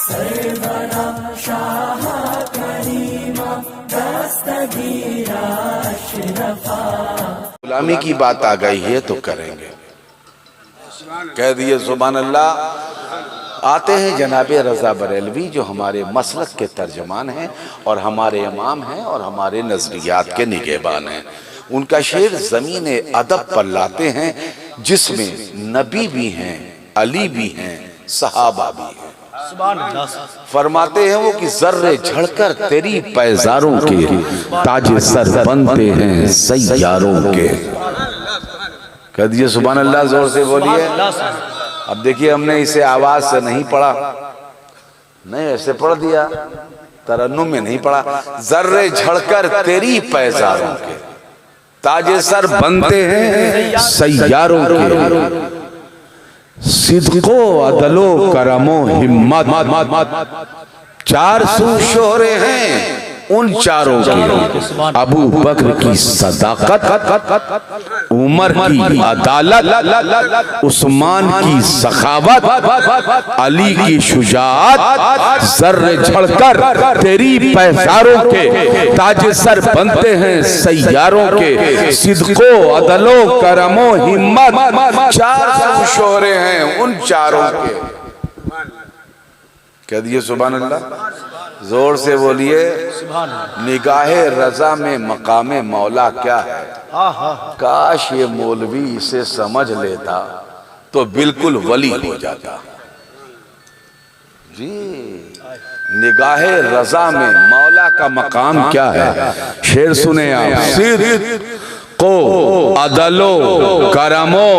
सरवरा शाह करीमा दस्तगीरा अशरफा। गुलामी की बात आ गई है तो करेंगे, कह दिए सुभान अल्लाह। आते हैं जनाबे रजा बरेलवी जो हमारे मसलक के तर्जमान हैं और हमारे इमाम हैं और हमारे नजरियात के निगहबान हैं। उनका शेर ज़मीन अदब पर लाते हैं जिसमें नबी भी हैं, अली भी हैं, सहाबा भी हैं। फरमाते हैं वो कि जर्रे झड़कर तेरी पैजारों के ताजे सर बनते हैं सैयारों के। कह दिए सुभान अल्लाह, जोर से बोलिए। अब देखिए हमने इसे आवाज से नहीं पढ़ा, नहीं ऐसे पढ़ दिया, तरन्नुम में नहीं पढ़ा। जर्रे झड़कर तेरी पैजारों के ताजे सर बनते हैं सैयारों के। सिद्को अदलो करमो हिम्मत चार सू शोहरे हैं उन चारों की। अबू बकर की सदाकत, उमर की अदालत, उस्मान की सखावत, अली की शुजाअत, जर्रे झड़कर तेरी पैजारों के ताजे सर बनते हैं सैयारों के। सिद्को अदलो करमो हिम्मत चार शोहरे हैं उन चारों के। कह दिए सुभान अल्लाह, जोर से बोलिए। निगाहे रजा में मकामे मौला क्या है। काश ये मौलवी इसे समझ लेता तो बिल्कुल वली हो जाता जी। निगाहे रजा में मौला का मकाम क्या है। शेर सुने आप। सिद्द को अदलो करमो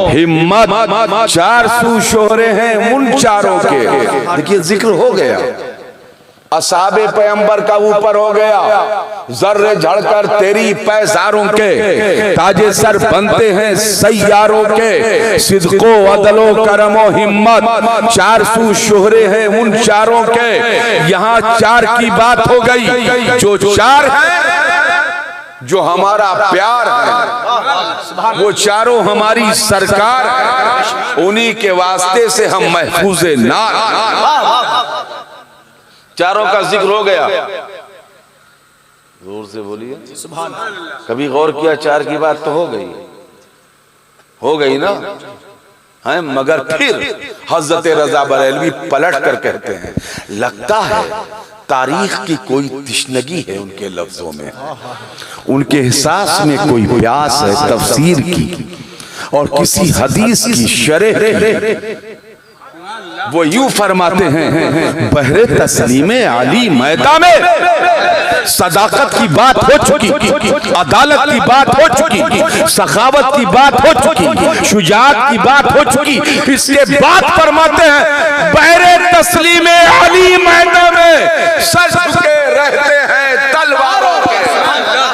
हिम्मत चार सू शोहरे हैं उन चारों के। देखिए जिक्र हो गया, असाबे पैगंबर का ऊपर हो गया। जर्रे झड़कर तेरी पैजारों के ताजे सर बनते हैं सैयारों के। सिद्को अदलो करमो हिम्मत चार सू शोहरे हैं उन चारों के। यहाँ चार की बात हो गई, जो चार है जो हमारा प्यार है, वो चारों हमारी सरकार है। उन्हीं के वास्ते से हम महफूज़े नार। चारों का जिक्र हो गया, जोर से बोलिए। कभी गौर किया, चार की बात तो हो गई ना है। मगर फिर हजरत रजा बरेलवी पलट कर कहते हैं, लगता है तारीख की कोई तिश्नगी है उनके लफ्जों में, उनके एहसास में कोई प्यास है तफसीर की और किसी हदीस की शरह। वो यूं फरमाते हैं, बहरे तस्लीमे आली मैदा में सदाकत की बात हो चुकी, अदालत की बात हो चुकी, सखावत की बात हो चुकी, शुजाअत की बात हो चुकी। इसके बाद फरमाते हैं, बहरे तस्लीमे आली मैदा में सर झुके रहते हैं तलवारों के। सुभान अल्लाह,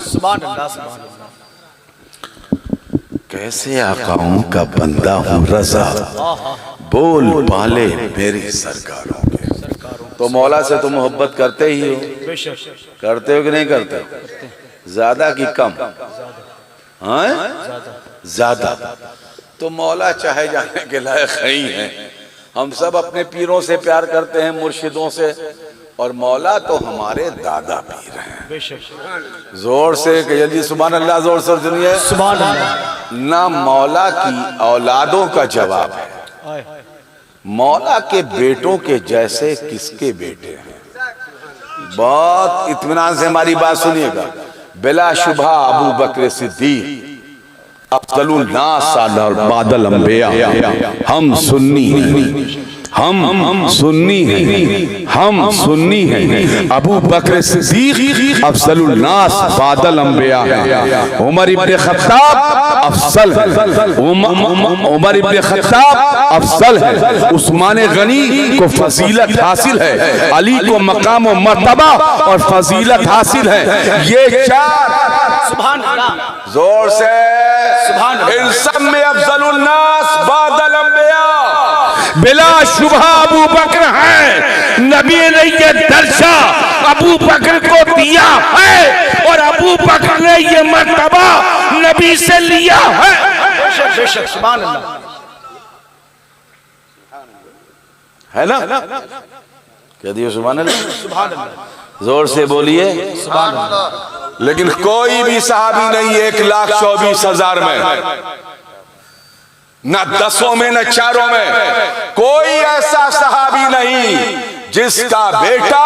सुभान अल्लाह। कैसे आकाओं का बंदा हूँ रजा, बोल पाले मेरी सरकारों के। तो मौला से तुम मोहब्बत करते ही हो, करते हो कि नहीं करते? ज्यादा कि कम? हाँ ज्यादा। तो मौला चाहे जाने के लायक ही हैं। हम सब अपने पीरों से प्यार करते हैं, मुर्शिदों से, और मौला तो हमारे दादा पीर हैं। जोर से जल्दी सुभान अल्लाह, जोर से सुनिए सुभान अल्लाह। ना मौला की औलादों का जवाब है, मौला के बेटों के जैसे किसके बेटे हैं। बहुत इत्मीनान से हमारी बात सुनिएगा। बिला शुबा अबू बकर सिद्दीक अफजलुन नास बादल अंबिया। हम सुन्नी हैं, हम सुन्नी हैं, हम सुन्नी हैं। अबू बकर सिद्दीक अफजलुन नास बादल अंबिया है। उमर इब्न खत्ताब अफसल है, उमर इब्न खत्ताब अफसल है। उस्मान गनी को फजीलत हासिल है, अली को मकाम और मर्तबा और फजीलत हासिल है। ये चार सुभान अल्लाह, जोर से सुभान अल्लाह। इन सब में अफजलुन नास बादल अंबिया बिला शुबहा अबू बकर है। नबी ने ये दर्जा अबू बकर को दिया है और अबू बकर ने ये मर्तबा नबी से लिया है। है ना? कह दिए सुभान अल्लाह, जोर से बोलिए सुभान अल्लाह। लेकिन कोई भी सहाबी नहीं 1,24,000 में, न 10 में न 4 में, कोई ऐसा सहाबी नहीं जिसका बेटा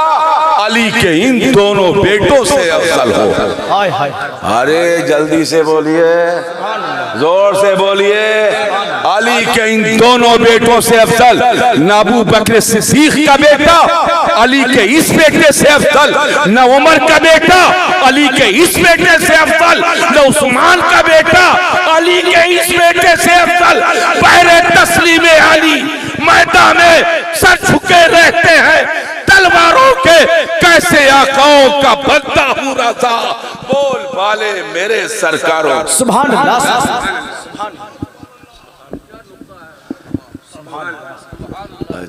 अली के इन दोनों बेटों से अफजल हो। अरे जल्दी से बोलिए, जोर से बोलिए, अली के इन दोनों बेटों से अफजल, न अबू बकर सिद्दीक का बेटा अली के इस बेटे से अफजल, न उमर का बेटा अली के इस बेटे से अफजल, न उस्मान का बेटा अली के इस बेटे से अफजल। पहले तस्लीम अली मैदान में सर झुके रहते हैं, तलवारों के कैसे आकाओं का बंदा हूँ रज़ा, बोल वाले मेरे सरकारों सुभान अल्लाह।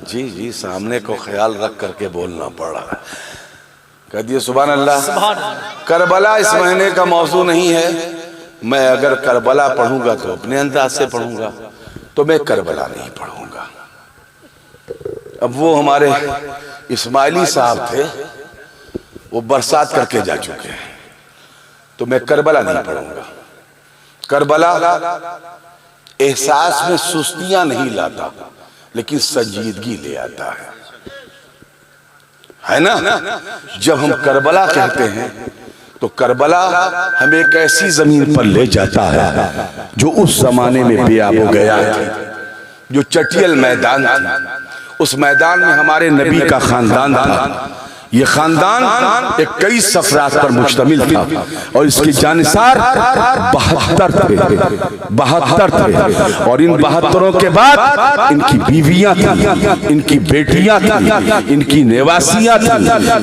जी जी, सामने को ख्याल रख करके बोलना पड़ रहा है। कह दिए सुभान अल्लाह। करबला इस महीने का मौजू नहीं है। मैं अगर करबला पढ़ूंगा तो अपने अंदाज से पढ़ूंगा, तो मैं करबला नहीं पढ़ूंगा। अब वो हमारे इस्माइली साहब थे, वो बरसात करके जा चुके हैं, तो मैं करबला नहीं पढ़ूंगा। करबला एहसास में सुस्तियां नहीं लाता, लेकिन संजीदगी ले आता है ना? जब हम करबला कहते हैं तो करबला हमें एक ऐसी जमीन पर ले जाता है जो उस जमाने में बेआब हो गया था, जो चटियल मैदान था। उस मैदान में हमारे नबी का खानदान था। ये खानदान 21 अफराद पर मुश्तमिल था और इसके जानिसार 72 थे। और इन 72 के बाद इनकी बीवियां थी, इनकी बेटियां थी, इनकी नेवासियां थी,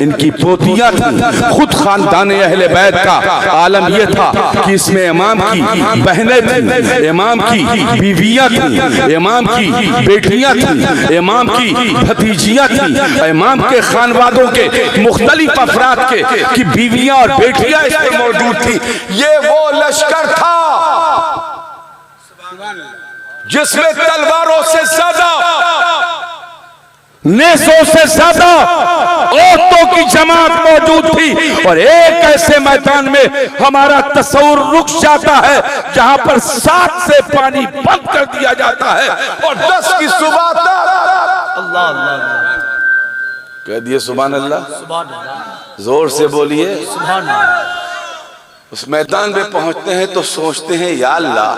इनकी पोतियां थी। खुद खानदान अहले बैत का आलम यह था कि इसमें इमाम की बहनें थी, इमाम की बीवियां थी, इमाम की बेटियां थी, इमाम की भतीजियां थी, इमाम के खानवादों के मुख्तलिफ अफराद की बीवियां और बेटियां इसमें मौजूद थी। ये वो लश्कर था जिसमें तलवारों से ज्यादा, नेज़ों से ज्यादा औरतों की जमात मौजूद थी। और एक ऐसे मैदान में हमारा तस्वुर रुक जाता है जहां पर 7 से पानी बंद कर दिया जाता है और 10 की सुबह तक। अल्लाह अल्लाह कह दिए सुभान अल्लाह, जोर से बोलिए सुभान अल्लाह। उस मैदान में पहुंचते हैं तो सोचते हैं या अल्लाह,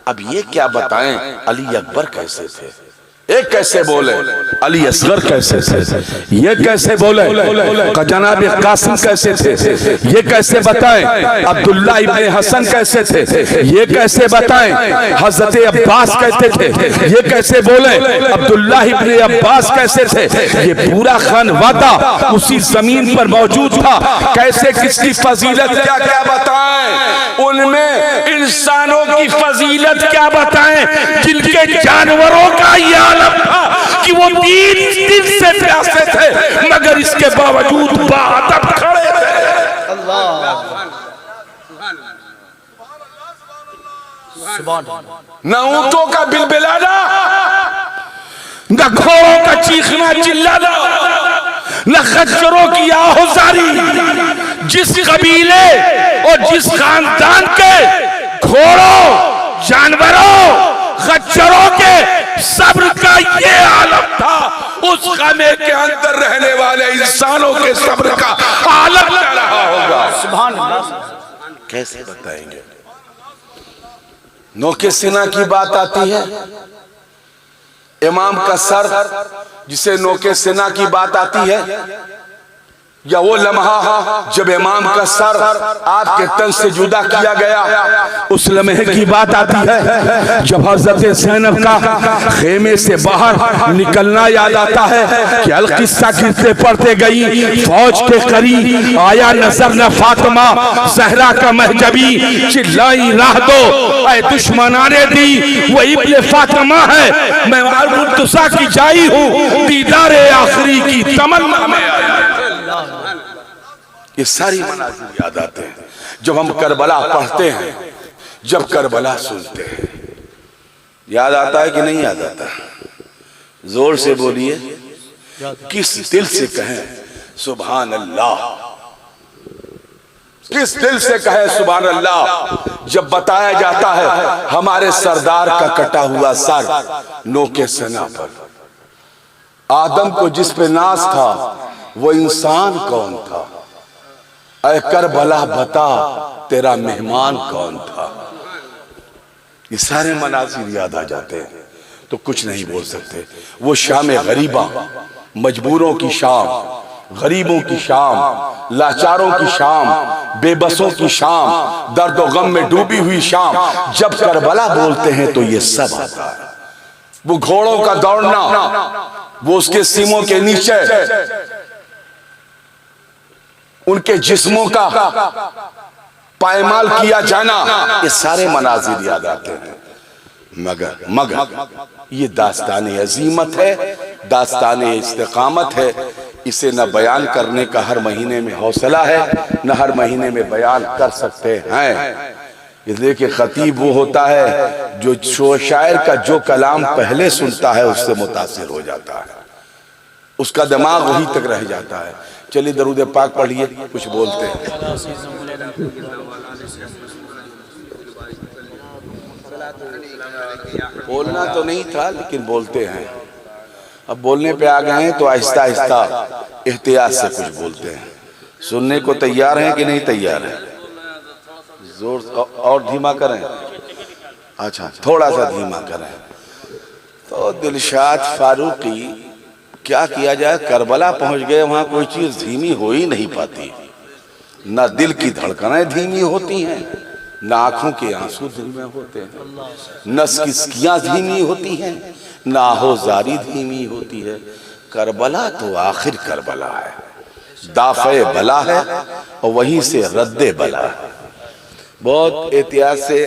अब ये क्या बताएं अली अकबर कैसे थे, एक कैसे बोले अली असगर कैसे थे, ये कैसे बोले जनाब कासिम कैसे थे, ये कैसे बताएं अब्दुल्ला इब्ने हसन कैसे थे, ये कैसे बताएं हजरत अब्बास कैसे थे, ये कैसे बोले अब्दुल्ला इब्ने अब्बास कैसे थे। ये पूरा खानवादा उसी जमीन पर मौजूद था। कैसे किसकी फजीलत क्या क्या बताएं, उनमें इंसानों की फजीलत क्या बताएं जिनके जानवरों का ये था कि वो 3 दिन से प्यासे थे, मगर इसके बावजूद बाअदब खड़े थे। न ऊंटों का बिलबिलाना, न घोड़ों का चीखना चिल्लाना, न खच्चरों की आहोजारी। जिस कबीले और जिस खानदान के घोड़ों, जानवरों, खच्चरों के सब्र का ये आलम था, उस खाने के अंदर रहने वाले इंसानों के सब्र का आलम क्या रहा होगा। सुभान अल्लाह। कैसे बताएंगे। नोके सिना की बात आती है, इमाम का सर जिसे नोके सिना की बात आती है, या वो लम्हा जब इमाम का सर आपके तन से जुदा किया गया, उस लम्हे की बात आती है जब हजरत ज़ैनब का खेमे से बाहर निकलना याद आता है कि अलकिस्सा गिरते पड़ते गई, फौज के करीब आया नजर न फातिमा ज़हरा का महजबी, चिल्लाई राह दो ऐ दुश्मनाने दी, वो इब्ने फातिमा है, मैं मुर्तज़ा की जाई हूँ, दीदारे आखिरी की तमन्ना में। ये सारी मनाज़िर याद आते हैं जब हम करबला पढ़ते हैं, जब करबला सुनते हैं। याद आता है कि नहीं याद आता? जोर से बोलिए। किस दिल से कहें सुभान अल्लाह, किस दिल से कहें सुभान अल्लाह जब बताया जाता है हमारे सरदार का कटा हुआ सर नोके सना पर। आदम को जिस पे नाज था वो इंसान कौन था? ऐ करबला बता तेरा मेहमान कौन था? ये सारे मनाजिर याद आ जाते हैं तो कुछ नहीं बोल सकते। वो शाम गरीबा, मजबूरों की शाम, गरीबों की शाम, लाचारों की शाम, बेबसों की शाम, दर्द और गम में डूबी हुई शाम, जब करबला बोलते हैं तो ये सब आता है। वो घोड़ों का दौड़ना, वो उसके सीमों के नीचे उनके जिस्मों का पायमाल किया जाना, ये सारे मनाजिर याद आते हैं। मगर ये दास्तान अजीमत है, दास्तान इस्तिकामत है। इसे न बयान करने का हर महीने में हौसला है, न हर महीने में बयान कर सकते हैं। इसलिए कि खतीब वो होता है जो शायर का जो कलाम पहले सुनता है उससे मुतासिर हो जाता है, उसका दिमाग वहीं तक रह जाता है। चलिए दरूद पाक पढ़िए, कुछ बोलते हैं। बोलना तो नहीं था लेकिन बोलते हैं। अब बोलने पे आ गए हैं तो आहिस्ता आहिस्ता एहतियात से कुछ बोलते हैं। सुनने को तैयार हैं कि नहीं तैयार हैं? जोर और धीमा करें। अच्छा, थोड़ा सा धीमा करें। तो दिलशाद फारूकी, क्या किया जाए, करबला पहुंच गए, वहां कोई चीज धीमी हो ही नहीं पाती। ना दिल की धड़कनें धीमी होती हैं, न आंखों के आंसू धीमे होते हैं, न सिसकियां धीमी होती हैं, न आहोजारी धीमी होती है। करबला तो आखिर करबला है, दाफे बला है और वहीं से रद्दे बला है। बहुत एहतियात से।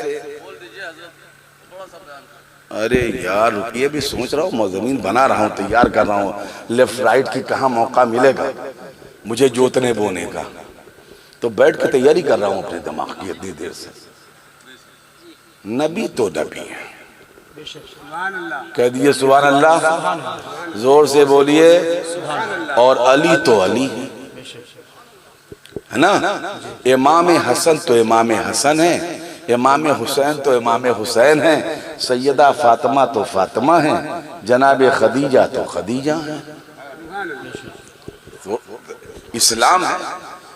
अरे यार रुकिए, भी सोच रहा हूँ, मौजमीन बना रहा हूँ, तैयार कर रहा हूँ। लेफ्ट राइट की कहाँ मौका मिलेगा मुझे जोतने बोने का, तो बैठ के तैयारी कर रहा हूँ अपने दिमाग की इतनी देर से। नबी तो नबी है, कह दिए सुभान अल्लाह, जोर से बोलिए। और अली तो अली है ना। इमाम हसन तो इमाम हसन है, इमाम हुसैन तो इमाम हुसैन है, सैयदा फातिमा तो फातिमा है, जनाब खदीजा तो खदीजा है। तो इस्लाम है,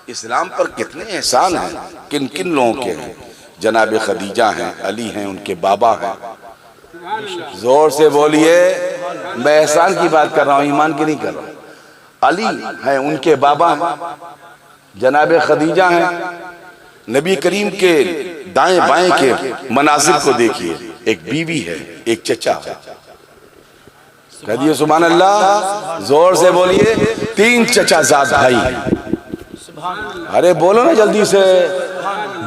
इस्लाम पर कितने एहसान हैं, किन किन लोगों के हैं। जनाब खदीजा हैं, अली हैं, उनके बाबा हैं। जोर से बोलिए। मैं एहसान की बात कर रहा हूँ, ईमान की नहीं कर रहा हूँ। अली हैं, उनके बाबा हैं, जनाब खदीजा हैं। नबी करीम के दाएं बाएं के मनासिब को देखिए, एक बीवी है, एक चचा है। कह दिए सुभान अल्लाह, जोर से बोलिए। 3 चचाजाद भाई। अरे बोलो ना जल्दी से।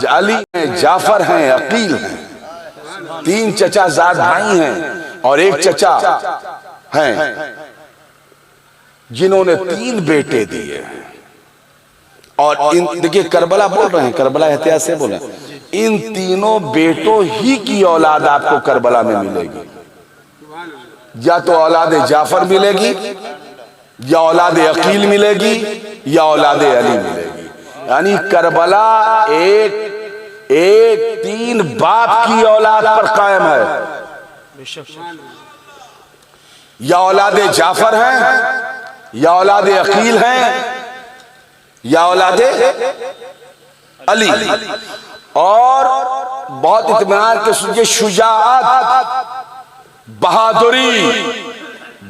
अली हैं, जाफर हैं, अकील हैं। 3 चचाजाद भाई हैं और एक चचा हैं जिन्होंने 3 बेटे दिए हैं। और इन देखिए, करबला बोल रहे हैं, करबला एहतियात से बोले। इन तीनों बेटों ही की औलाद आपको करबला में मिलेगी। या तो औलाद जाफर मिलेगी, या औलाद अकील मिलेगी, या औलाद अली मिलेगी। यानी करबला एक 3 बाप की औलाद पर कायम है। या औलाद जाफर हैं, या औलाद अकील हैं, या औलाद अली। और बहुत इत्मीनान के सुनिए, शुजाअत, बहादुरी,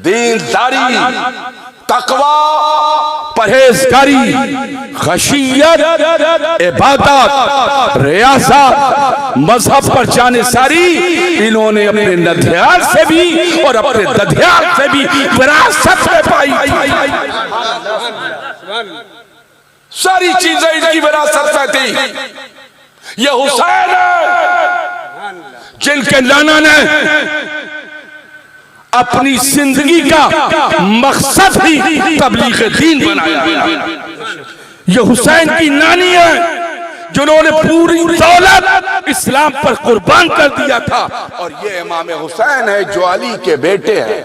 दीनदारी, तकवा, परहेजगारी, खशियत, इबादत, रियासत, मजहब पर जाने सारी इन्होंने अपने नद्याल से भी और अपने दधियाल से भी विरासत में पाई। सारी चीजें इनकी विरासत में थी। ये हुसैन है जिनके नाना ने अपनी जिंदगी का मकसद ही तबलीग दीन बनाया। ये हुसैन की नानी है जिन्होंने पूरी दौलत इस्लाम पर कुर्बान कर दिया था। और ये इमाम हुसैन है जो अली के बेटे हैं।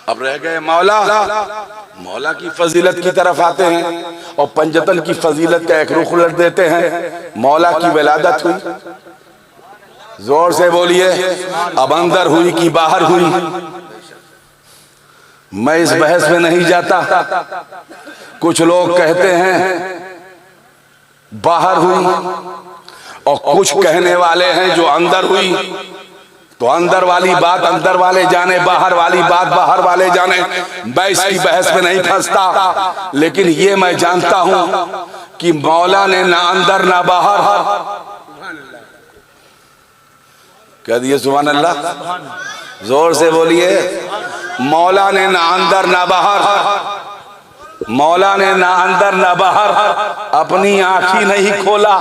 अब रह गए मौला। मौला की फजीलत की तरफ आते हैं और पंजतन की फजीलत का एक रुख उलट देते हैं। मौला की विलादत हुई, जोर से बोलिए, अब अंदर हुई कि बाहर हुई? मैं इस बहस में नहीं जाता। कुछ लोग कहते हैं बाहर हुई और कुछ कहने वाले हैं जो अंदर हुई। तो अंदर वाली बात अंदर वाले जाने, बाहर वाली बात बाहर वाले जाने। मैं इसकी बहस में नहीं फंसता, लेकिन ये मैं जानता हूं कि मौला ने ना अंदर ना बाहर। कह दिए सुभान अल्लाह, जोर से बोलिए। मौला ने ना अंदर ना बाहर, मौला ने ना अंदर ना बाहर अपनी आंखी नहीं खोला।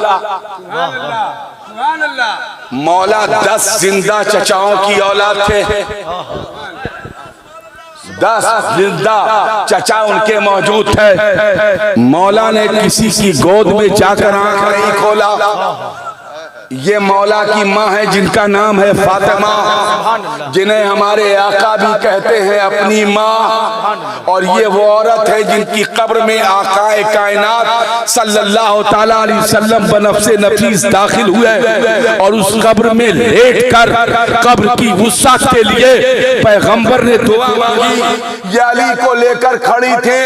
मौला 10 जिंदा चचाओं की औलाद थे। 10 जिंदा चचा उनके मौजूद थे। मौला ने किसी की गोद में जाकर आंख नहीं खोला। ये मौला की माँ है जिनका नाम है फातिमा, जिन्हें हमारे आका भी कहते हैं अपनी माँ। और ये वो औरत है जिनकी कब्र में आकाए कायनात सल्लल्लाहु ताला अलैहि वसल्लम बनफ्से नफीस दाखिल हुए और उस कब्र में लेट कर कब्र की वुसअत के लिए पैगंबर ने दुआ मांगी। ये अली को लेकर खड़ी थी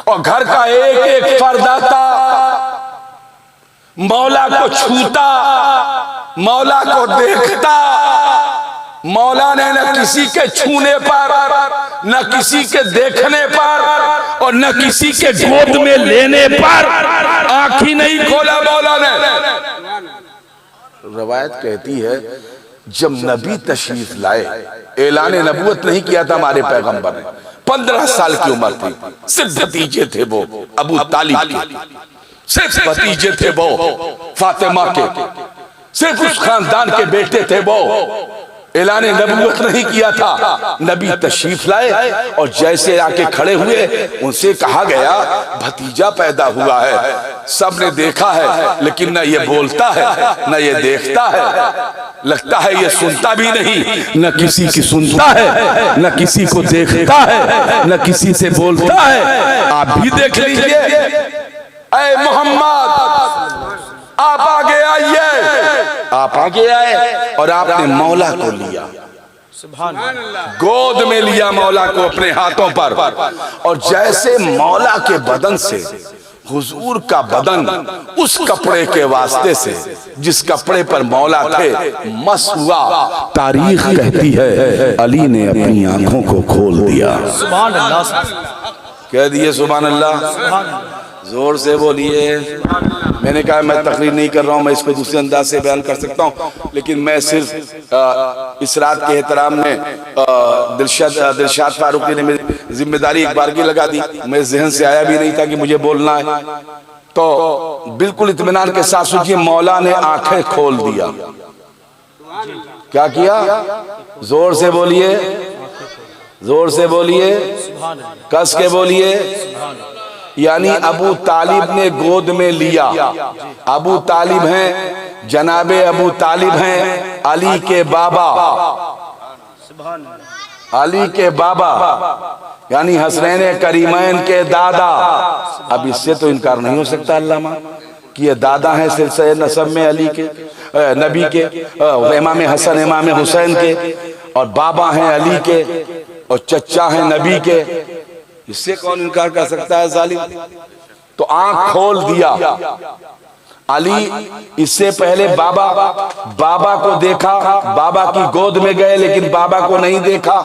और घर का एक एक फर्द आता, मौला को छूता, मौला को देखता। मौला ने न किसी के छूने पर, न किसी के देखने पर और न किसी के गोद में लेने पर आंख ही नहीं खोला मौला ने। रवायत कहती है जब नबी तशरीफ लाए, ऐलान नबूवत नहीं किया था हमारे पैगंबर ने। 15 साल की उम्र थी, सिर्फ भतीजे थे वो अबू तालिब के, सिर्फ भतीजे थे वो फातिमा के, सिर्फ उस खानदान के बेटे थे वो। ऐलान नबूवत नहीं किया था। नबी तशरीफ लाए और जैसे आके खड़े हुए उनसे कहा गया भतीजा पैदा हुआ है। सबने देखा है लेकिन न ये बोलता है न ये देखता है, लगता है ये सुनता भी नहीं, न किसी की सुनता है न किसी को देखता है न किसी से बोलता है। आप भी देख लीजिए। ऐ मोहम्मद आप आगे आइए। आप आगे आए और आपने मौला को लिया, गोद में लिया मौला को अपने हाथों पर। और जैसे मौला के बदन से हुजूर का बदन उस कपड़े के वास्ते से जिस कपड़े पर मौला थे मस हुआ, तारीख कहती है अली ने अपनी आंखों को खोल दिया। सुभान अल्लाह, कह दिए सुभान अल्लाह, जोर से बोलिए। मैंने कहा मैं तकरीर नहीं कर रहा हूँ, मैं इसको दूसरे अंदाज से बयान कर सकता हूँ, लेकिन मैं सिर्फ इस रात के एहतराम में दिलशाद फारूकी ने मेरी जिम्मेदारी एक बार की लगा दी। मेरे जहन से आया भी नहीं था कि मुझे बोलना है, तो बिल्कुल इत्मीनान के साथ सोचिए मौला ने आंखें खोल दिया। क्या किया? जोर से बोलिए, जोर से बोलिए, कस के बोलिए। यानी अबू तालिब ने गोद में लिया। अबू तालिब हैं, जनाबे अबू तालिब हैं अली के बाबा, अली के बाबा यानी हसनैन करीमैन के दादा। अब इससे तो इनकार नहीं हो सकता अल्लामा कि ये दादा हैं सिलसिले नसब में अली के, नबी के, इमाम हसन इमाम हुसैन के, और बाबा हैं अली के और चचा हैं नबी के। इससे कौन इनकार कर सकता है जालिम? तो आंख खोल दिया अली। इससे पहले बाबा को देखा, बाबा की गोद में गए लेकिन बाबा को नहीं देखा।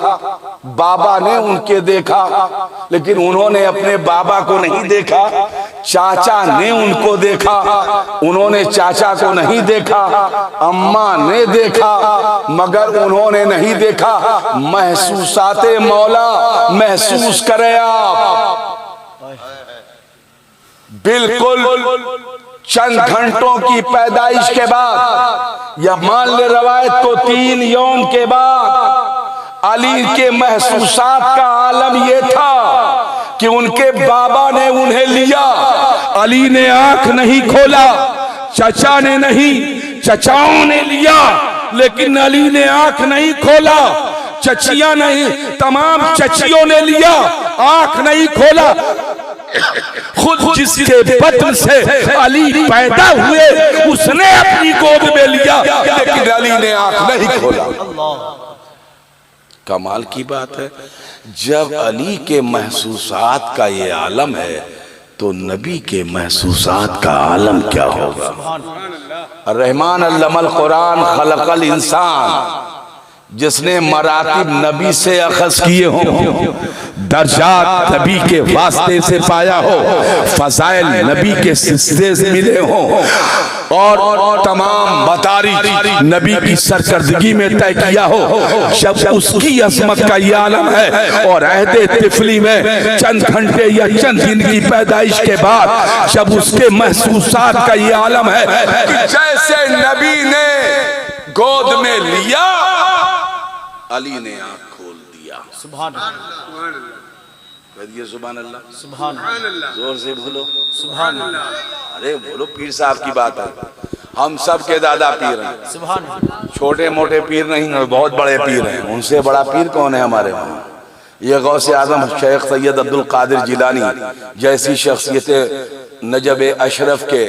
बाबा ने उनके देखा लेकिन उन्होंने अपने बाबा को नहीं देखा। चाचा ने उनको देखा, उन्होंने चाचा को नहीं देखा। अम्मा ने देखा मगर उन्होंने नहीं देखा। महसूसाते मौला महसूस करें आप। बिल्कुल चंद घंटों की पैदाइश के बाद या मान ले रवायत को 3 यौम के बाद अली के महसूसात का आलम यह था कि उनके बाबा ने उन्हें लिया। अली ने आंख नहीं खोला, चचा ने नहीं, चचाओं ने लिया लेकिन अली ने आंख नहीं खोला। चचिया नहीं, तमाम चचियों ने लिया, आंख नहीं खोला। खुद जिसके बदन से अली पैदा हुए उसने अपनी गोद में लिया, लेकिन अली ने आंख नहीं खोला। कमाल की बात है। जब अली के महसूसात का ये आलम है तो नबी के महसूसात का आलम क्या होगा। रहमान अल्लमल कुरान खलकल इंसान, जिसने मरातिब नबी से अखज़ किए हों, दर्जात नबी के वास्ते से पाया हो, फज़ाइल नबी के सिलसिले से मिले हों, और तमाम मतारिज नबी की सरकर्दगी में तय किया हो, जब उसकी अज़मत का ये आलम है। और अहदे तिफली में चंद घंटे या चंद दिन की पैदाइश के बाद जब उसके महसूसात का ये आलम है कि जैसे नबी ने गोद में लिया, अली ने आंख खोल दिया। सुभान कहिए सुभान अल्लाह, सुभान अल्लाह, जोर से बोलो सुभान अल्लाह। अरे बोलो, पीर साहब की बात है। हम सब के दादा पीर हैं, सुभान अल्लाह। छोटे मोटे पीर नहीं, बहुत बड़े पीर हैं। उनसे बड़ा पीर कौन है हमारे वहाँ? ये गौसे आजम शेख सैयद अब्दुल कादिर जिलानी जैसी शख्सियतें नजब अशरफ के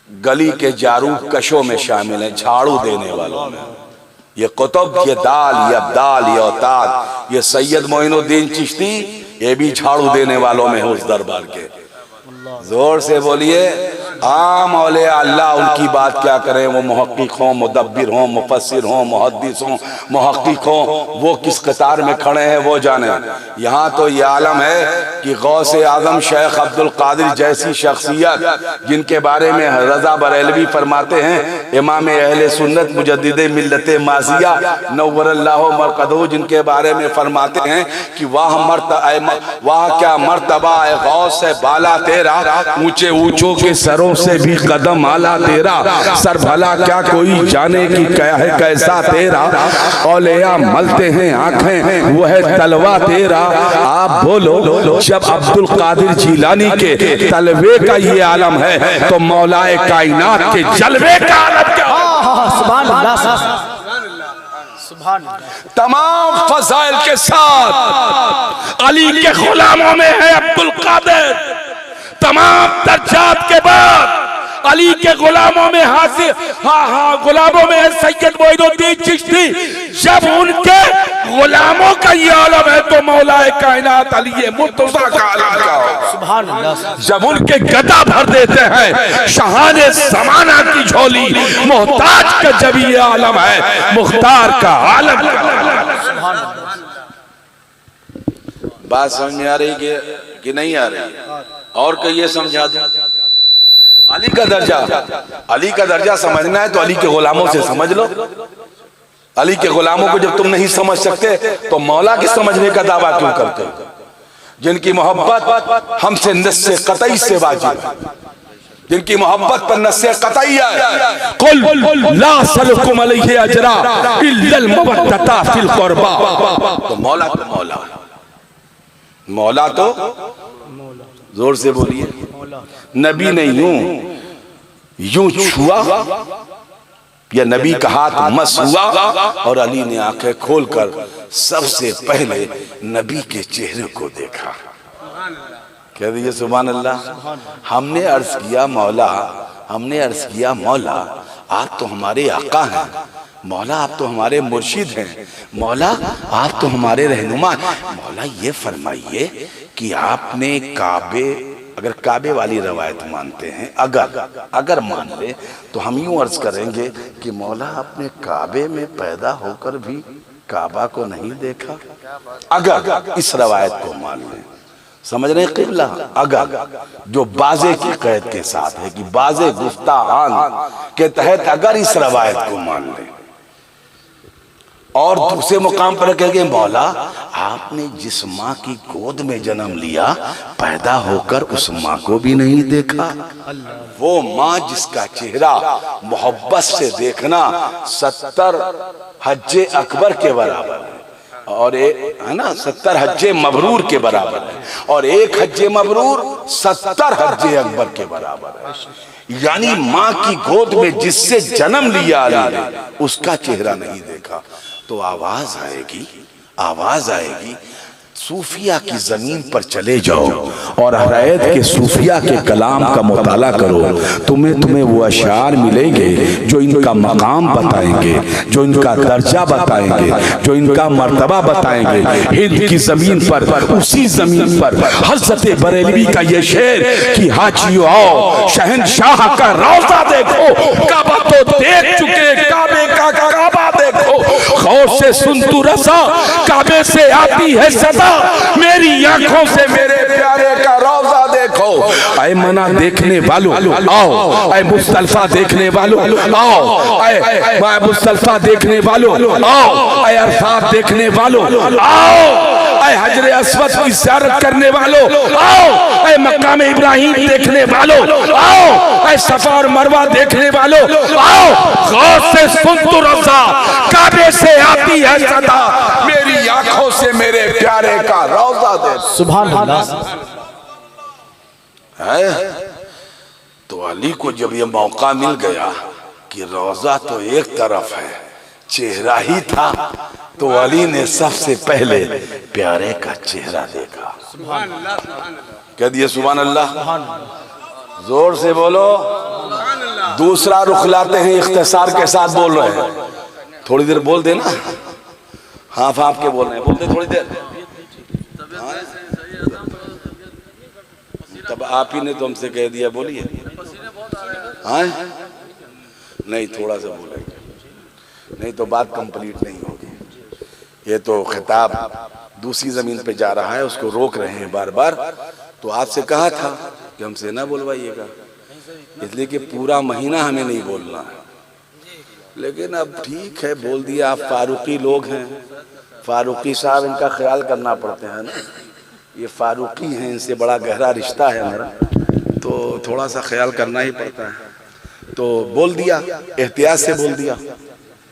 गली के जारूक कशों में शामिल हैं, झाड़ू देने वालों में। ये कुतुब, ये दाल, ये अब्दाल, ये औताद, ये सैयद मोइनुद्दीन चिश्ती, ये भी झाड़ू देने वालों में है उस दरबार के। जोर से बोलिए आम औले अल्लाह, उनकी बात क्या करें। वो मुहक्किक हों, मुदब्बिर हों, मुफस्सिर हों, मुहद्दिस हों, मुहक्किक हों, वो किस कतार में खड़े हैं वो जाने। यहाँ तो ये आलम है कि गौसे आजम शेख अब्दुल कादिर जैसी शख्सियत, जिनके बारे में रजा बरेलवी फरमाते हैं, इमाम अहले सुन्नत मुजद्दिदे मिल्लत माज़िया नव्वरल्लाहु मरकदहू, जिनके बारे में फरमाते हैं कि वाह क्या मर्तबा है गौस है बाला तेरा, ऊंचे ऊंचों के सरों से भी कदम आला तेरा, सर भला क्या कोई जाने की क्या है कैसा तेरा, औलिया मलते हैं आंखें वो है तलवा तेरा। आप बोलो, जब अब्दुल कादिर जिलानी के तलवे का ये आलम है तो मौलाए कायनात के जलवे का आलम क्या? सुभान अल्लाह, सुभान अल्लाह। तमाम फजाइल के साथ अली के गुलामों में है अब्दुल कादिर। तमाम दर्जात के बाद अली के गुलामों में हासिल, गुलामों में है सैयद मोइनुद्दीन चिश्ती। जब उनके गुलामों का ये आलम है तो मौलाए कायनात अली मुर्तज़ा का आलम क्या होगा। सुभान अल्लाह। जब उनके गदा भर देते हैं शहाने ज़माना की झोली, मोहताज का जब ये आलम है, मुख्तार का आलम। बात समझ में आ रही कि नहीं आ रही? और कहिए, समझा दो। अली का दर्जा समझना है तो अली के गुलामों से समझ लो। अली के गुलामों को जब तुम नहीं समझ सकते तो मौला के समझने का दावा क्यों करते हो? जिनकी मोहब्बत हमसे नस्से कतई से वाजिब है, जिनकी मोहब्बत पर नस्से कतई है। कुल ला सलकुम अलैहि अजरा इल्लल मवद्दता फिल कुर्बा। तो मौला तो मौला, मौला तो जोर से बोलिए। नबी ने यूं छुआ या नबी का हाथ मस हुआ और अली ने आंखें खोलकर सबसे पहले नबी के चेहरे को देखा। कह दीजिए सुभान अल्लाह। हमने अर्ज किया मौला आप तो हमारे आका हैं, मौला आप तो हमारे मुर्शिद हैं, मौला आप तो हमारे रहनुमा। मौला ये फरमाइए कि आपने अगर काबे वाली रवायत मानते हैं, अगर मान ले तो हम यूं अर्ज करेंगे कि मौला आपने काबे में पैदा होकर भी काबा को नहीं देखा। अगर इस रवायत को मान लें, समझ रहे क़िबला, अगर जो बाजे की कैद के साथ है कि बाजे गुफ्ताहान के तहत अगर इस रवायत को मान लें और दूसरे मुकाम पर कहेंगे मौला आपने जिस माँ की गोद में जन्म लिया पैदा होकर उस माँ को भी नहीं देखा। वो माँ जिसका चेहरा मोहब्बत से देखना 70 हज्जे अकबर के बराबर है, और है ना 70 हज्जे मबरूर के बराबर है, और एक हज्जे मबरूर 70 हज्जे अकबर के बराबर है। यानी माँ की गोद में जिससे जन्म लिया अली ने उसका चेहरा नहीं देखा। तो आवाज आएगी, आवाज आएगी। सूफिया की जमीन पर चले जाओ और हरायत के सूफिया के कलाम का मुताला करो, तुम्हें वो अशार मिलेंगे जो इनका मकाम बताएंगे, जो इनका दर्जा बताएंगे, जो इनका मर्तबा बताएंगे। हिंद की जमीन पर, उसी जमीन पर हजरत बरेलवी का ये शेर कि हाजियो आओ शहनशाह का रौजा देखो, काबा तो देख चुके, काबे का काबा देखो, खौफ से सुन तू रसा, काबे से आती है सदा, मेरी आंखों से मेरे प्यारे का रौजा देखो। ऐ मना देखने वालों आओ, ऐ मुस्तल्फा देखने वालों आओ, ऐ मुस्तल्फा देखने वालों आओ, ऐ अरफात देखने वालों आओ, ऐ हजरे अस्वद की ज़ियारत करने वालों आओ, ऐ मकाम इब्राहिम देखने वालों आओ, ऐ सफा और मरवा देखने वालों आओ। गौस से सुन तू रज़ा, काबे से आती है सदा, मेरी आंखों से मेरे प्यारे का रौजा दे। सुभान अल्लाह। है तो अली को जब ये मौका मिल गया कि रौजा तो एक तरफ है, चेहरा ही था, तो अली ने सबसे पहले प्यारे का चेहरा देखा। कह दिए सुभान अल्लाह, जोर से बोलो। दूसरा रुख लाते हैं, इख्तिसार के साथ बोल रहे हैं, थोड़ी देर बोल देना, हाफ हाफ के बोल रहे हैं, बोलते थोड़ी देर। तब आप ही ने तो हमसे कह दिया बोलिए। हाँ नहीं, थोड़ा सा बोलेंगे, नहीं तो बात कंप्लीट नहीं होगी। ये तो खिताब दूसरी जमीन पे जा रहा है, उसको रोक रहे हैं बार बार। तो आपसे कहा था कि हमसे ना बोलवाइएगा, इसलिए कि पूरा महीना हमें नहीं बोलना है, लेकिन अब ठीक है बोल दिया। आप फारूकी लोग हैं, फारूकी साहब, इनका ख्याल करना पड़ता है ना, ये फारूकी हैं, इनसे बड़ा गहरा रिश्ता है हमारा, तो थोड़ा सा ख्याल करना ही पड़ता है। तो बोल दिया, एहतियात से बोल दिया,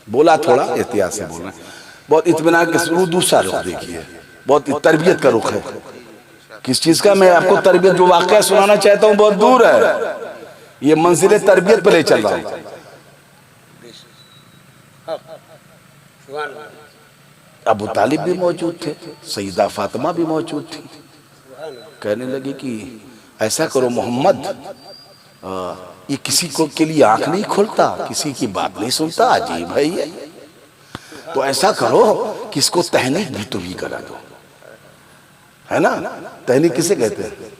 बोला थोड़ा एहतियात से बोलना। बहुत इत्मीनान के शुरू। दूसरा रुख देखिए, बहुत तरबियत का रुख है। किस चीज़ का? मैं आपको तरबियत जो वाक़या सुनाना चाहता हूँ बहुत दूर है, ये मंजिल तरबियत पर ले चल रहा हूँ। अबू तालिब भी मौजूद थे, सईदा फातिमा भी मौजूद थी। कहने लगे कि ऐसा करो मोहम्मद, ये किसी को के लिए आंख नहीं खोलता, किसी की बात नहीं सुनता, अजीब है ये। तो ऐसा करो कि इसको तहनीक भी तुम ही करा दो, है ना? तहनीक किसे कहते हैं?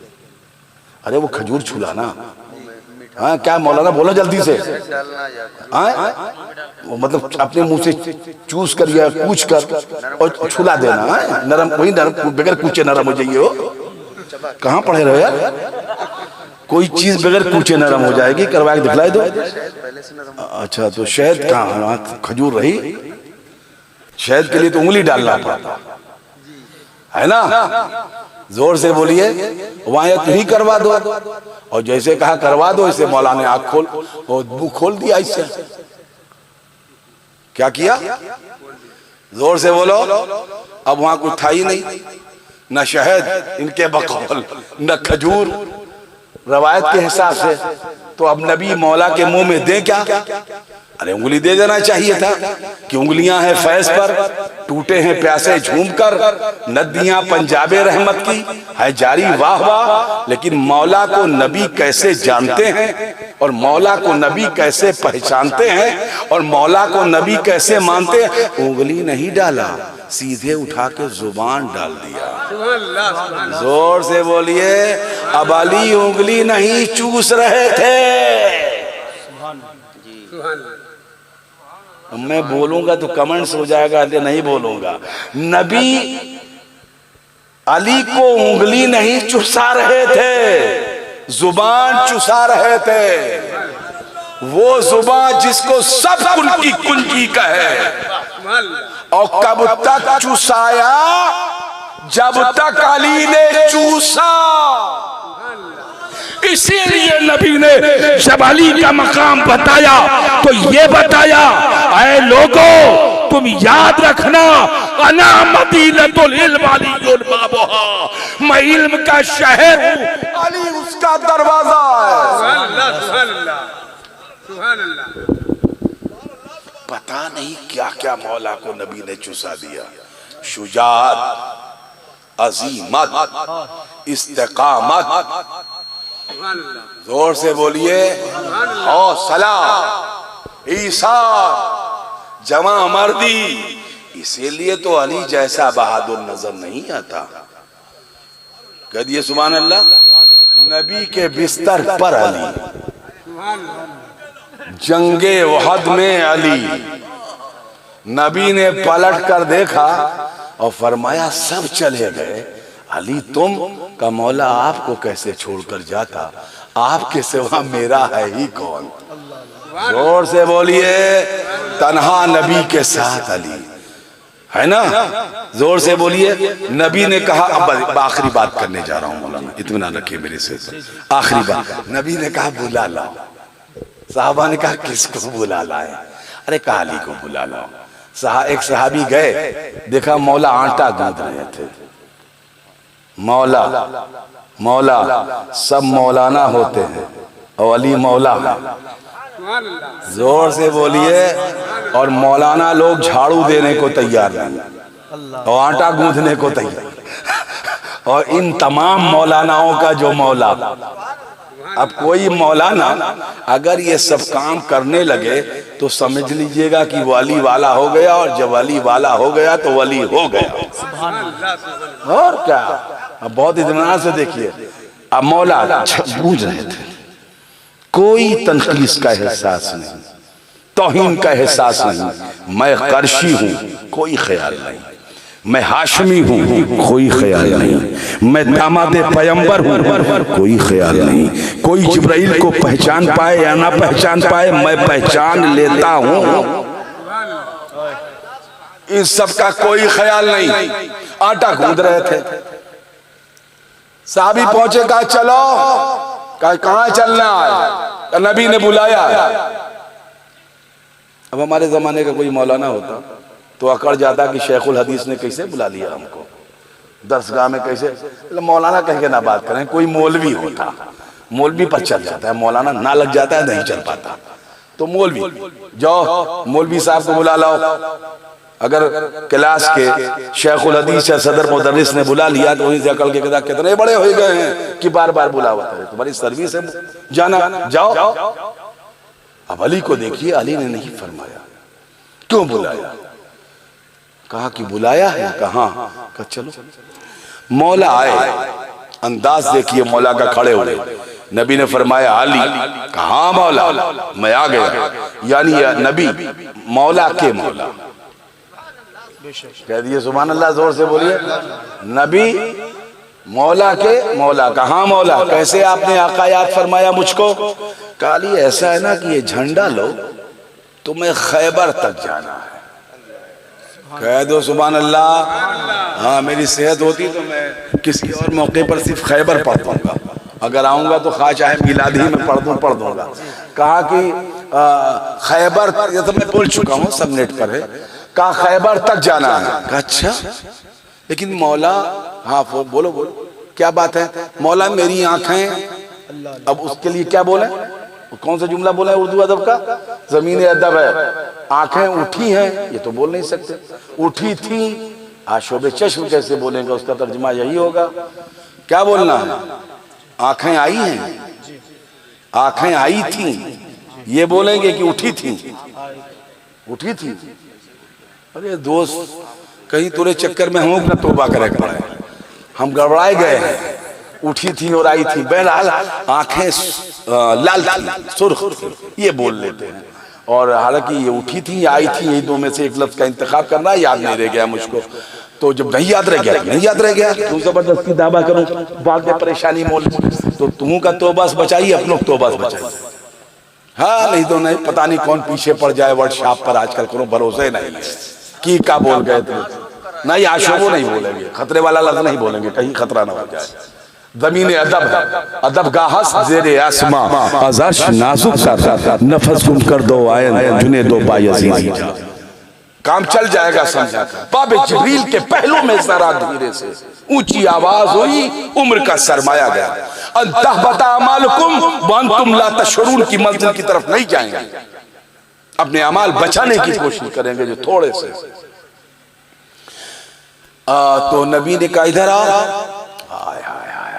अरे वो खजूर छुलाना। हाँ क्या मौलाना बोलो जल्दी से। वो मतलब अपने मुंह से चूस कर या कूच कर और छुला देना है, नरम, वही नरम, बगैर कूचे नरम हो जाइए। हो कहाँ पढ़े रहे यार? कोई चीज बगैर कूचे नरम हो जाएगी, करवा के दिखलाई दो। अच्छा तो शहद कहाँ? खजूर रही, शहद के लिए तो उंगली डालना पड़ता है ना। जोर से बोलिए, वहां तुम ही करवा दो। और जैसे कहा करवा दो, इसे मौलाना ने आँख खोल और मुंह खोल दिया। इससे क्या किया? जोर से बोलो। अब वहां कुछ था ही नहीं, न शहद इनके बकौल, न खजूर रवायत के हिसाब से। तो अब नबी मौला के मुंह में दे क्या? अरे उंगली दे देना चाहिए था कि उंगलियां हैं फैज पर, टूटे हैं प्यासे झूम कर, नदियां पंजाबे रहमत की है जारी वाह वाह। लेकिन मौला को नबी कैसे जानते हैं और मौला को नबी कैसे पहचानते हैं और मौला को नबी कैसे मानते हैं? उंगली नहीं डाला, सीधे उठा के जुबान डाल दिया। जोर से बोलिए। अब अली उंगली नहीं चूस रहे थे। मैं बोलूंगा तो कमेंट्स हो जाएगा, इसलिए नहीं बोलूंगा। नबी अली को उंगली नहीं चुसा रहे थे, जुबान चुसा रहे थे। वो जुबान जिसको सब कुंजी कुंजी कहे। और कब तक चुसाया? जब तक अली ने चूसा। इसीलिए नबी ने जब अली का मकाम बताया तो ये बताया, ऐ लोगों तुम याद रखना, अना मदीनतुल इल्म अलीयुल बाबुहा, मैं इल्म का शहर हूँ, अली उसका दरवाजा है। पता नहीं क्या क्या मौला को नबी ने चुसा दिया। शुजाअत, अजीमत, इस्तिकामत, जोर से बोलिए, हौसला, ईसार, जमा मर्दी। इसीलिए तो अली जैसा बहादुर नजर नहीं आता। कह दिए सुभान अल्लाह। नबी के बिस्तर पर अली, जंगे वहद में अली। नबी ने पलट कर देखा और फरमाया सब चले गए, अली तुम का मौला आपको कैसे छोड़कर जाता, आपके सिवा मेरा है ही कौन। जोर से बोलिए, तन्हा नबी के साथ अली, है ना। जोर से बोलिए। नबी ने कहा, अब आखिरी बात करने जा रहा हूं मौलाना, इत्मीनान रखिए मेरे से। आखिरी बात, नबी ने कहा बुला लाओ। साहबा ने कहा किसको बुला लाए? अरे कहा अली को बुला लाओ। एक सहाबी गए, देखा मौला आटा गूंथ रहे थे। मौला मौला सब मौलाना होते हैं और अली मौला है। जोर से बोलिए। और मौलाना लोग झाड़ू देने को तैयार नहीं और आटा गूंथने को तैयार। और इन तमाम मौलानाओं का जो मौला, अब कोई मौलाना अगर ये सब काम करने लगे तो समझ लीजिएगा कि वली वाला हो गया, और जब वली वाला हो गया तो वली हो गया। और क्या, अब बहुत इत्मीनान से देखिए। अब मौला बूझ रहे थे, कोई तनकीस का एहसास नहीं, तौहीन का एहसास नहीं। मैं करशी हूं, कोई ख्याल नहीं। मैं हाशमी हूँ, कोई ख्याल नहीं। मैं दामादे पैगंबर हूँ, कोई ख्याल नहीं। कोई जिब्राइल को पहचान पाए या ना पहचान पाए, मैं पहचान लेता हूँ। इन सब का कोई ख्याल नहीं। आटा गूंथ रहे थे। साहबी पहुंचे, कहा चलो। कहा कहाँ चलना है? नबी ने बुलाया। अब हमारे जमाने का कोई मौलाना होता तो अकड़ जाता कि शेखुल हदीस ने कैसे बुला लिया हमको दरसगाह में, कैसे। मौलाना कह के ना बात करें। कोई मौलवी होता, मौलवी पर चल जाता है, मौलाना ना लग जाता है, नहीं चल पाता। तो मौलवी, जाओ मौलवी साहब को बुला लाओ। अगर क्लास के शेखुल हदीस या सदर मुदर्रिस ने बुला लिया तो वहीं से अकड़ के कहता कितने बड़े हो गए हैं कि बार बार बुलावा करे, तुम्हारी सर्विस है, जाना, जाओ। अब अली को देखिए, अली ने नहीं फरमाया। क्यों बुलाया? कहा कि बुलाया है। कहा? कहा चलो। मौला आए, अंदाज देखिए मौला का खड़े हुए। नबी ने फरमाया अली। कहा मौला, मैं आ गया। यानी नबी मौला के मौला। कह दिए सुभान अल्लाह, जोर से बोलिए। नबी मौला के मौला। कहा मौला? कैसे आपने आका याद फरमाया मुझको? कहा अली ऐसा है ना कि ये झंडा लो, तुम्हें खैबर तक जाना है। कह दो सुभान अल्लाह। हाँ, मेरी सेहत होती तो मैं किसी और मौके पर सिर्फ खैबर पढ़ दूंगा। अगर आऊंगा तो खा चाहे मिलाद ही में पढ़ दूंगा। कहा कि खैबर, ये तो मैं बोल चुका हूँ, सब नेट पर है। कहा खैबर तक जाना है। कहा अच्छा, लेकिन मौला। हाँ बोलो बोलो, क्या बात है? मौला मेरी आंखें, अब उसके लिए क्या बोले? कौन सा जुमला बोला है उर्दू अदब का? जमीन अदब है। आंखें उठी हैं, ये तो बोल नहीं सकते। उठी थी, आशोबे चश्म कैसे बोलेंगे? उसका तर्जुमा यही होगा। क्या बोलना है? आंखें आई हैं, आंखें आई थी, ये बोलेंगे कि उठी थी? उठी थी। अरे दोस्त, कहीं तुरे चक्कर में हो ना तौबा करे पड़े, हम गड़बड़ाए गए हैं। उठी थी और आई थी, बहरहाल आंखें लाल थी, सुर्ख, ये बोल लेते हैं। और हालांकि ये उठी थी या आई थी, यही दो में से एक लफ्ज का इंतखाब करना, याद नहीं रह गया मुझको। तो जब नहीं याद रह गया, नहीं याद रह गया, तू जबरदस्ती दावा करूं बाद में परेशानी मोल, तो तुम का तौबा बचाइए, अपनों तौबा बचाइए। हाँ, नहीं तो नहीं, पता नहीं कौन पीछे पड़ जाए व्हाट्सएप पर। आजकल करो भरोसे नहीं की क्या बोल गए थे। नहीं, आशोबो नहीं बोलेंगे, खतरे वाला लफ्ज नहीं बोलेंगे, कहीं खतरा ना हो जाए। ज़मीन अदब है, अदब का हस ज़ेरे आसमां, आज़ाश नाजुक कर, नफस गुम कर दो आयन, जुने दो बायज़ीज़ जा। काम चल जाएगा समझा कर। बाबे जिब्रील के पहलू में जरा धीरे से ऊंची आवाज हुई, उम्र का सरमाया गया। अंतह बता अमालकुम वन तुम ला तशरून की मंजिल की तरफ नहीं जाएंगे। अपने अमाल बचाने की कोशिश करेंगे जो थोड़े से। तो नबी ने कहा इधर आओ। हाय हाय हाय,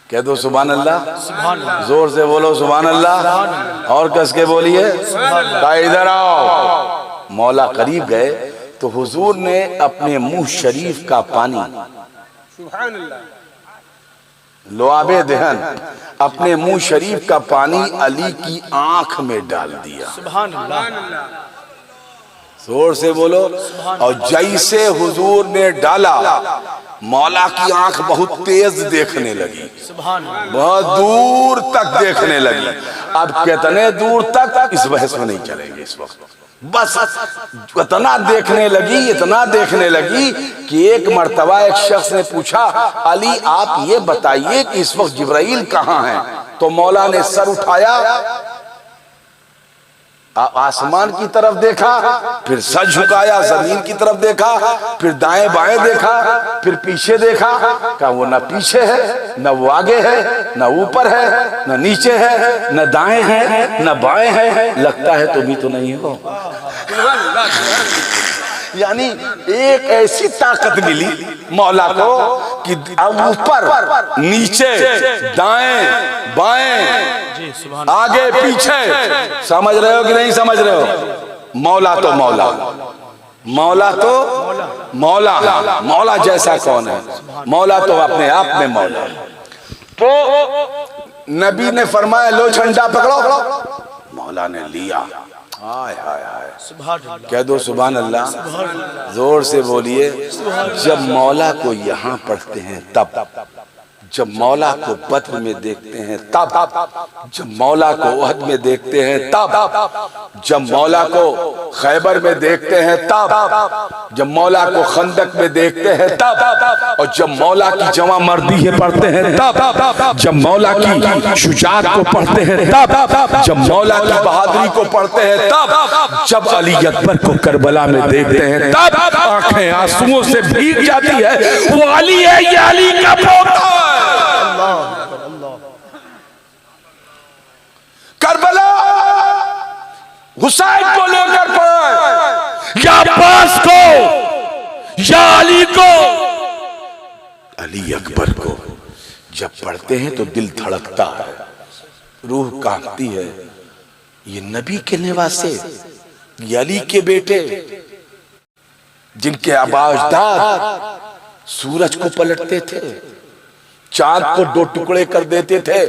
कह दो सुभान अल्लाह, जोर से बोलो सुभान अल्लाह, और कस के बोलिए कहा इधर आओ। मौला करीब गए तो हुजूर ने अपने मुंह शरीफ का पानी, लुआबे दहन, अपने मुंह शरीफ का पानी अली की आंख में डाल दिया। सुभान अल्लाह, जोर से बोलो। और जैसे हुजूर ने डाला, मौला की आंख बहुत तेज देखने लगी, सुभान अल्लाह, बहुत दूर तक देखने लगी। अब कितने दूर तक इस बहस में नहीं चलेंगे इस वक्त, बस इतना देखने लगी, इतना देखने लगी कि एक मर्तबा एक शख्स ने पूछा, अली आप ये बताइए कि इस वक्त जिब्राइल कहाँ है? तो मौला ने सर उठाया, आसमान की तरफ देखा, फिर सर झुकाया, जमीन की तरफ देखा, फिर दाएं बाएं देखा, फिर पीछे देखा। कहा वो न पीछे है, न वो आगे है, न ऊपर है, न नीचे है, न दाएं है, न बाएं है, लगता है तुम ही तो नहीं हो। यानी एक ऐसी ताकत मिली मौला को कि अब ऊपर नीचे दाएं बाएं आगे पीछे, समझ रहे हो कि नहीं समझ रहे हो? मौला तो मौला, मौला तो मौला, मौला जैसा कौन है? मौला तो अपने आप में मौला है। तो नबी ने फरमाया लो झंडा पकड़ो। मौला ने लिया। हाय हाय हाय, कह दो सुभान अल्लाह, जोर से बोलिए। जब मौला को यहाँ पढ़ते हैं तब, जब मौला को बद्र में देखते हैं तब, जब मौला को उहद में देखते हैं तब, जब मौला को खैबर में देखते हैं तब, जब मौला को खंदक में देखते हैं तब, और जब मौला की जवां मर्दी है पढ़ते हैं तब, जब मौला की शुजाअत को पढ़ते हैं तब, जब मौला की बहादुरी को पढ़ते हैं तब, जब अली अकबर को करबला में देखते हैं तब आंखें आंसुओं से भीग जाती है। वो अली है, ये अली का पोता है। करबला हुसैन को लेकर पढ़े, या अब्बास को, या अली को, अली अकबर को जब पढ़ते हैं तो दिल धड़कता है, रूह कांपती है। ये नबी के निवासे, ये अली के बेटे, जिनके आबाजदाद सूरज को पलटते थे, चांद को दो टुकड़े कर देते थे।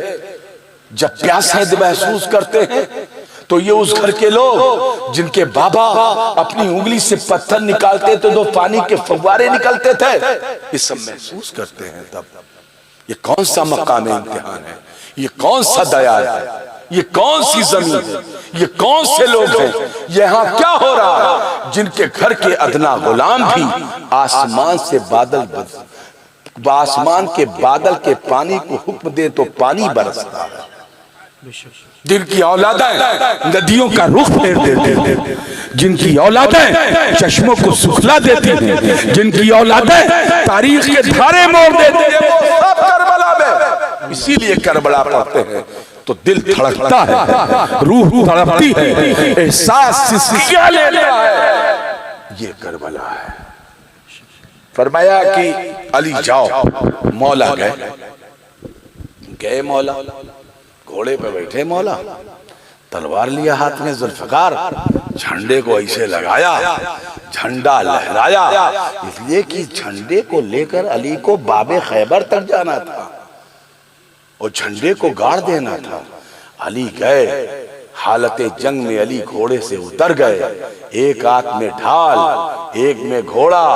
जब प्यासे महसूस करते हैं तो ये उस घर के लोग जिनके बाबा अपनी उंगली से पत्थर निकालते थे तो पानी के फव्वारे निकलते थे, ये सब महसूस करते हैं। तब ये कौन सा मकाम इम्तिहान है, ये कौन सा दया है, ये कौन सी जमीन है, ये कौन से लोग हैं, यहाँ क्या हो रहा है? जिनके घर के अदना गुलाम भी आसमान से आसमान के बादल के पानी को हुक्म दे तो पानी बरसता है। जिनकी औलादें नदियों का रुख फेर देते हैं, जिनकी औलादें चश्मों को सुखला देती हैं, जिनकी औलादें तारीख के धारे मोड़ देते हैं, वो सब करबला में। इसीलिए करबला पढ़ते हैं तो दिल धड़कता है, रूह तड़पती है, एहसास सिसकियां लेता है। ये करबला है। फरमाया कि अली जाओ। मौला गए मौला, घोड़े पे बैठे मौला, तलवार लिया हाथ में, जुल्फकार, झंडे को ऐसे लगाया, झंडा लहराया, इसलिए कि झंडे को लेकर अली को बाबे खैबर तक जाना था और झंडे को गाड़ देना था। अली गए, हालते जंग में अली घोड़े से उतर गए, एक हाथ में ढाल, एक में घोड़ा,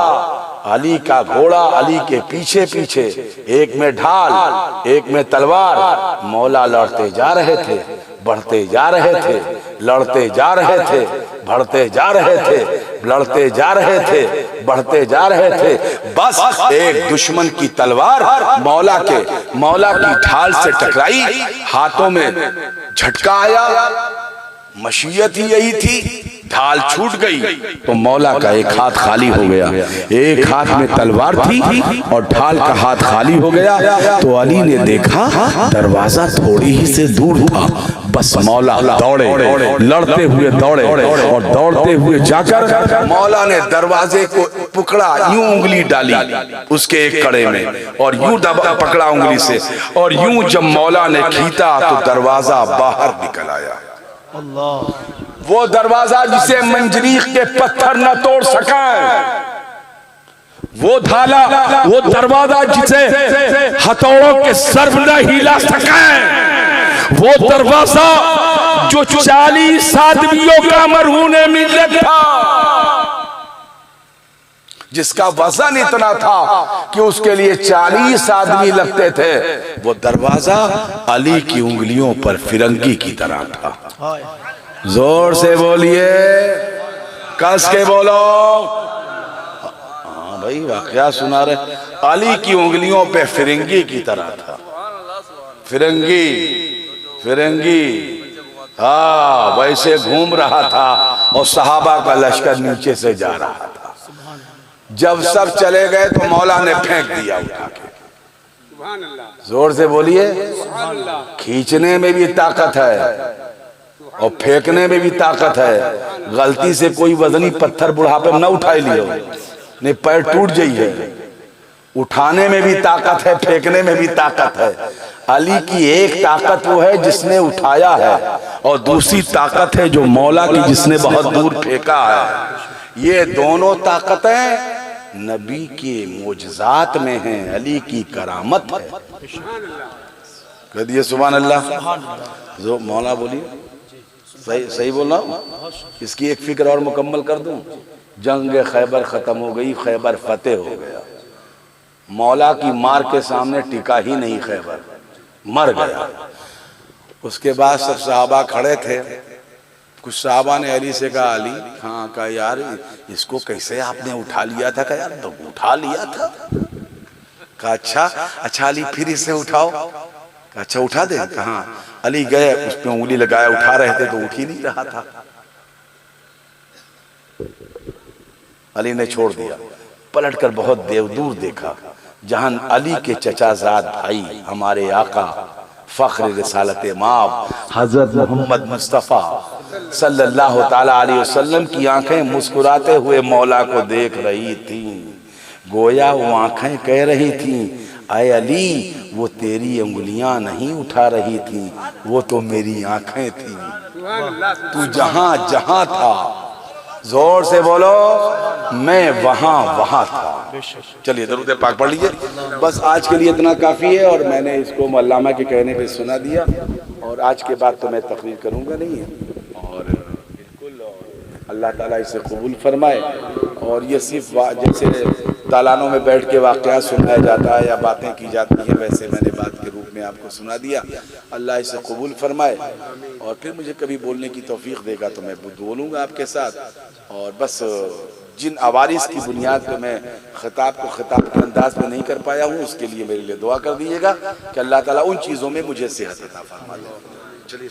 अली का घोड़ा अली के पीछे पीछे, एक में ढाल, एक में तलवार। मौला लड़ते जा रहे थे, बढ़ते जा रहे थे, लड़ते जा रहे थे, बढ़ते जा रहे थे, लड़ते जा रहे थे, बढ़ते जा रहे थे। बस एक दुश्मन की तलवार मौला की ढाल से टकराई, हाथों में झटका आया, मशीयत ही यही थी, ढाल छूट गई तो मौला का एक हाथ खाली हो गया। एक हाथ में तलवार थी और ढाल का हाथ खाली हो गया। तो अली ने देखा दरवाजा थोड़ी ही से दूर था, बस मौला दौड़े, लड़ते हुए दौड़े और दौड़ते हुए जाकर मौला ने दरवाजे को पकड़ा, यूं उंगली डाली उसके एक कड़े में और यूं पकड़ा उंगली से, और यूं जब मौला ने खींचा तो दरवाजा बाहर निकल आया। वो दरवाजा जिसे मंजरीख के पत्थर न तोड़ सके, वो धाला, वो दरवाजा जिसे हथौड़ों के सर्व न हिला सके, वो दरवाजा जो 40 आदमियों का मरहूने मिल्लत था, जिसका वजन इतना था कि उसके लिए 40 आदमी लगते थे, वो दरवाजा अली की उंगलियों पर फिरंगी की तरह था। जोर से बोलिए, कस के बोलो। हाँ भाई, वाकया सुना रहे। अली की उंगलियों पे फिरंगी की तरह था। फिरंगी, फिरंगी, हाँ वैसे घूम रहा था और सहाबा का लश्कर नीचे से जा रहा था। जब सब चले गए तो मौला ने फेंक दिया उठा के। जोर से बोलिए। खींचने में भी ताकत है और फेंकने में भी ताकत है। गलती से कोई वजनी पत्थर बुढ़ापे न उठाई लियो, नहीं पैर टूट जाइए। उठाने में भी ताकत है, फेंकने में भी ताकत है। अली की एक ताकत वो है जिसने उठाया है, और दूसरी ताकत है जो मौला की जिसने बहुत दूर फेंका है। ये दोनों ताकतें नबी के मोजज़ात में हैं, अली की करामत है। कह दिए सुभान अल्लाह। जो मौला बोलिए, सही सही बोल रहा हूँ। इसकी एक फिक्र और मुकम्मल कर दूं। जंग खैबर खत्म हो गई, खैबर फतेह हो गया। मौला की मार के सामने टिका ही नहीं, खैबर मर गया। उसके बाद सब सहाबा खड़े थे। कुछ सहाबा ने अली से कहा, अली हाँ, कहा यार इसको कैसे आपने उठा लिया था? कहा यार तो उठा लिया था। कहा अच्छा अली फिर इसे उठाओ। कहा अच्छा उठा दे। कहा अली गए, उस पे उंगली लगाया, उठा रहे थे तो उठ ही नहीं रहा था। अली ने छोड़ दिया। पलटकर बहुत दूर देखा, जहां अली के चचाजाद भाई हमारे आका फख्र रिसालत माब हजरत मोहम्मद मुस्तफ़ा सल्लल्लाहु ताला अलैहि वसल्लम की आंखें मुस्कुराते हुए मौला को देख रही थी। गोया वो आंखें कह रही थी, आए अली वो तेरी उंगलियां नहीं उठा रही थी, वो तो मेरी आंखें थी। तू जहां जहां था, जोर से बोलो, मैं वहां था। चलिए दरूद पाक पढ़ लीजिए। बस आज के लिए इतना काफ़ी है, और मैंने इसको अल्लामा के कहने पे सुना दिया, और आज के बाद तो मैं तकरीर करूँगा नहीं है। और बिल्कुल अल्लाह ताला इसे कबूल फरमाए। और ये सिर्फ जैसे तालानों में बैठ के वाक़या सुनाया जाता है या बातें की जाती हैं, वैसे मैंने बात के रूप में आपको सुना दिया। अल्लाह इसे कबूल फरमाए, और फिर मुझे कभी बोलने की तौफीक देगा तो मैं बोलूँगा आपके साथ। और बस जिन अवारिस की बुनियाद पर मैं खिताब को खिताब के अंदाज में नहीं कर पाया हूँ, उसके लिए मेरे लिए दुआ कर दीजिएगा कि अल्लाह ताला उन चीज़ों में मुझे सेहत अता फरमा दे। चलिए।